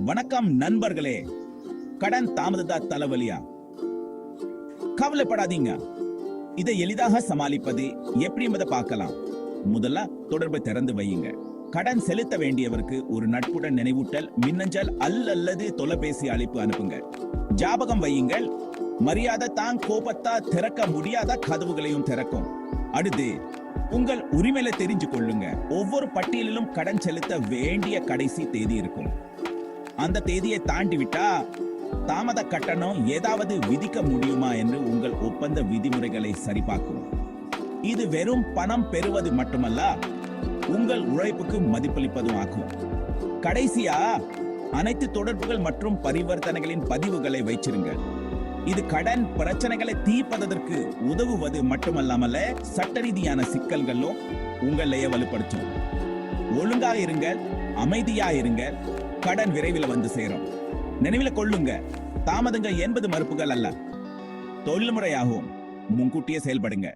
வணக்கம் நண்பர்களே. கடன் தாமதத்தா தலைவலியா? கவலைப்படாதீங்க. இதை எளிதாக சமாளிப்பது எப்படி என்பதை பார்க்கலாம். முதல்ல தொடர்பை திறந்து வையுங்க. கடன் செலுத்த வேண்டியவருக்கு ஒரு நட்புடன் நினைவூட்டல், மின்னஞ்சல் அல்லது தொலைபேசி அழைப்பு அனுப்புங்க. ஜாபகம் வையுங்கள். மரியாதை தான் கோபத்தா திறக்க முடியாத கதவுகளையும் திறக்கும். அடுத்து உங்கள் உரிமையில தெரிஞ்சு கொள்ளுங்க. ஒவ்வொரு பட்டியலிலும் கடன் செலுத்த வேண்டிய கடைசி தேதி இருக்கும். அந்த தேதியை தாண்டி விட்டா தாமத கட்டணம் ஏதாவது விதிக்க முடியுமா என்று உங்கள் ஒப்பந்த விதிமுறைகளை சரிபார்க்கும். இது வெறும் பணம் பெறுவது மட்டுமல்ல, உங்கள் உழைப்புக்கு மதிப்பளிப்பதும் ஆகும். கடைசியா அனைத்து தொடர்புகள் மற்றும் பரிவர்த்தனைகளின் பதிவுகளை வைச்சிருங்க. இது கடன் பிரச்சனைகளை தீர்ப்பதற்கு உதவுவது மட்டுமல்லாமல் சட்ட ரீதியான சிக்கல்களும் உங்களையே வலுப்படுத்தும். ஒழுங்காக இருங்க, அமைதியா இருங்க. கடன் விரைவில் வந்து சேரும். நினைவில் கொள்ளுங்க, தாமதங்கள் என்பது மறுப்புகள் அல்ல, தொழில்முறையாகவும் முன்கூட்டியே செயல்படுங்க.